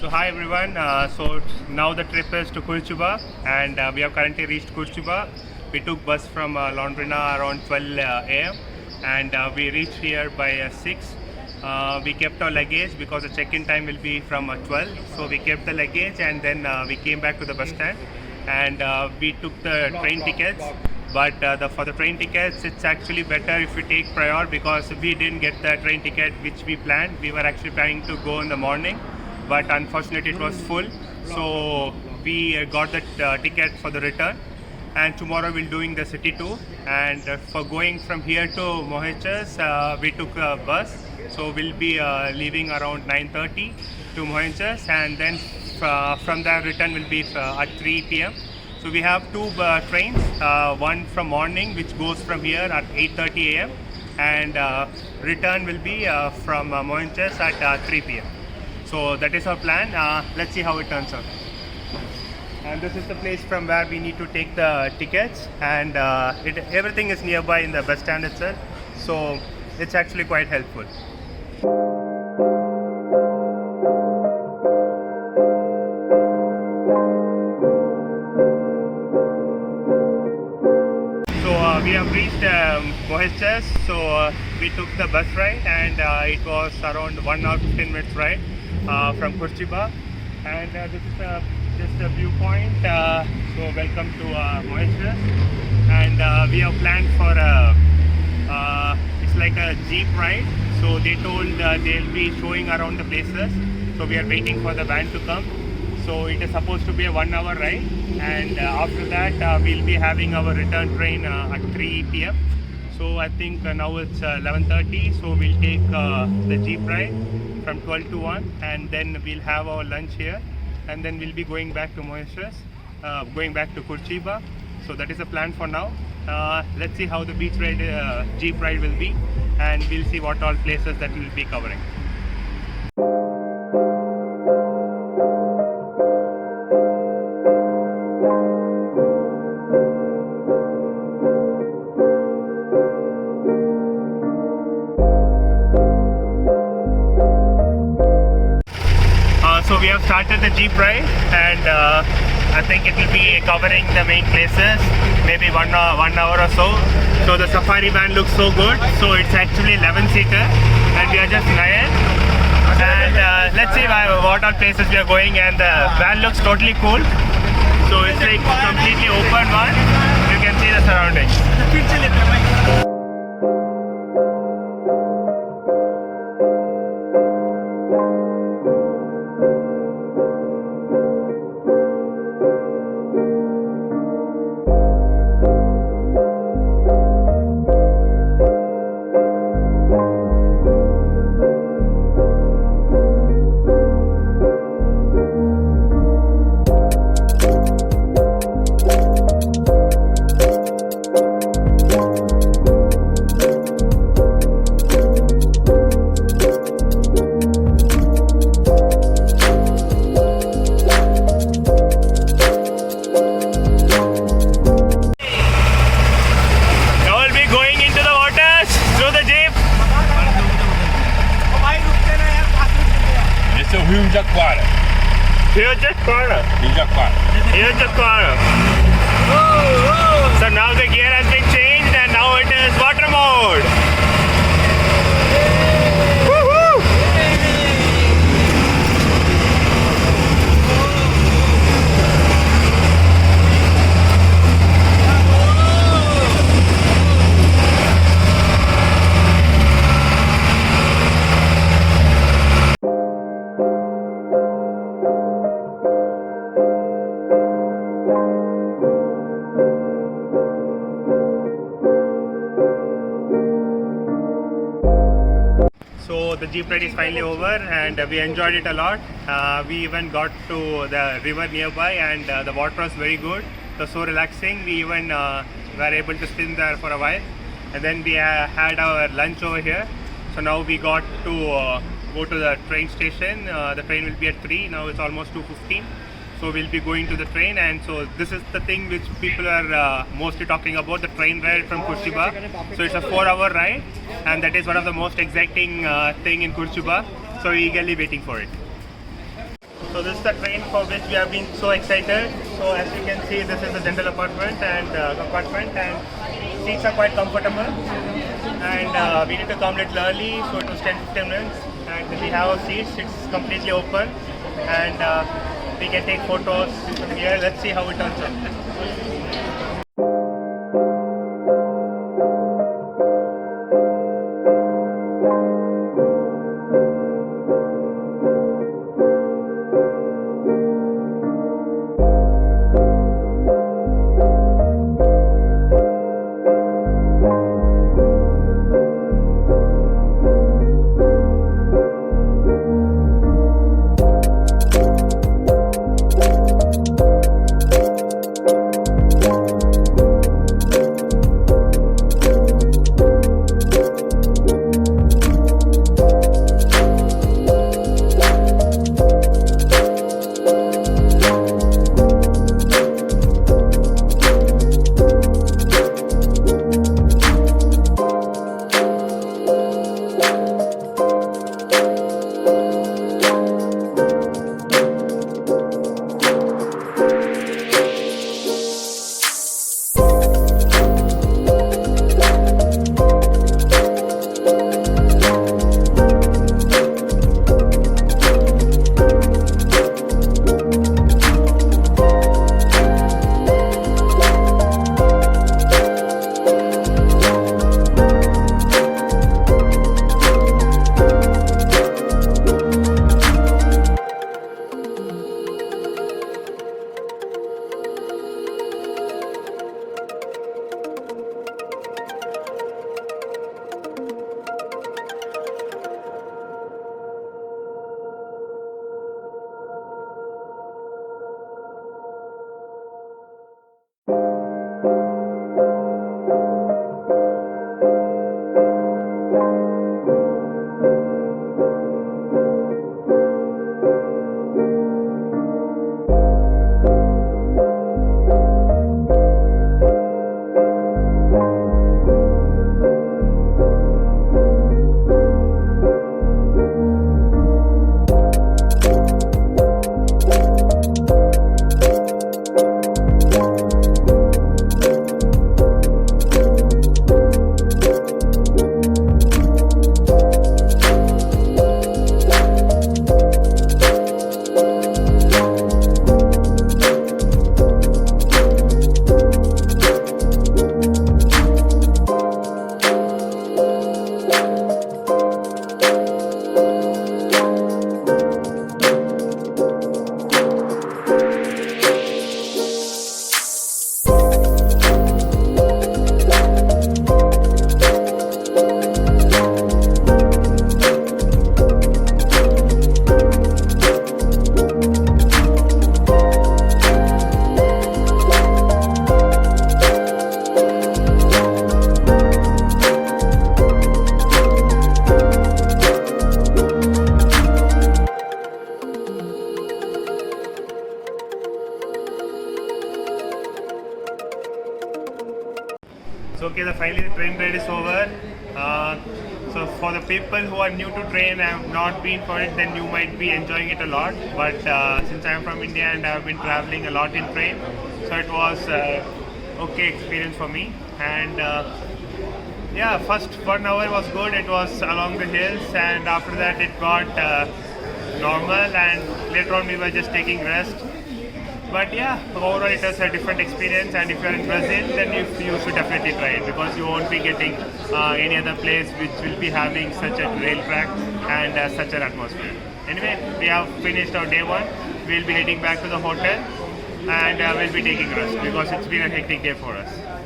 So hi everyone, so now the trip is to Curitiba and we have currently reached Curitiba. We took bus from Londrina around 12 am and we reached here by 6. We kept our luggage because the check-in time will be from 12. So we kept the luggage and then we came back to the bus stand and we took the train tickets. But for the train tickets, it's actually better if we take prior because we didn't get the train ticket which we planned. We were actually planning to go in the morning, but unfortunately it was full. So we got the ticket for the return, and tomorrow we'll doing the city tour. And for going from here to Morretes, we took a bus. So we'll be leaving around 9:30 to Morretes, and then from there return will be at 3 p.m. So we have two trains, one from morning which goes from here at 8:30 a.m. and return will be from Morretes at 3 p.m. So that is our plan. Let's see how it turns out. And this is the place from where we need to take the tickets, and everything is nearby in the bus stand itself. So it's actually quite helpful. We have reached Morretes, so we took the bus ride and it was around 1 hour 15 minutes ride from Curitiba, and this is just a viewpoint. So welcome to Morretes, and we have planned for it's like a jeep ride. So they told they'll be showing around the places, so we are waiting for the van to come. So it is supposed to be a 1 hour ride, and after that we'll be having our return train at 3 p.m. So I think now it's 11:30, so we'll take the jeep ride from 12 to 1, and then we'll have our lunch here, and then we'll be going back to Morretes, going back to Curitiba. So that is the plan for now. Let's see how the beach ride, jeep ride will be, and we'll see what all places that we'll be covering. So we have started the jeep ride, and I think it will be covering the main places, maybe one hour or so. So the safari van looks so good. So it's actually 11-seater, and we are just 9. And let's see what all places we are going. And the van looks totally cool. So it's like completely open one. You can see the surroundings. So now the gear has been changed and now it is water mode. Woohoo! So the jeep ride is finally over, and we enjoyed it a lot. We even got to the river nearby, and the water was very good. It was so relaxing. We even were able to swim there for a while, and then we had our lunch over here. So now we got to go to the train station. The train will be at 3. Now it's almost 2:15. So we'll be going to the train, and so this is the thing which people are mostly talking about, the train ride from Curitiba. So it's a 4-hour ride, and that is one of the most exciting thing in Curitiba. So we're eagerly waiting for it. So this is the train for which we have been so excited. So as you can see, this is the general compartment and seats are quite comfortable. And we need to come a little early, so it was 10-15 minutes. And we have our seats, it's completely open, and we can take photos from here. Let's see how it turns out. So okay, finally the train ride is over. So for the people who are new to train and have not been for it, then you might be enjoying it a lot. But since I am from India and I have been traveling a lot in train, so it was okay experience for me. And yeah, first 1 hour was good. It was along the hills, and after that it got normal, and later on we were just taking rest. But yeah, overall it was a different experience, and if you're in Brazil, then you should definitely try it, because you won't be getting any other place which will be having such a rail track and such an atmosphere. Anyway, we have finished our day one. We'll be heading back to the hotel, and we'll be taking rest because it's been a hectic day for us.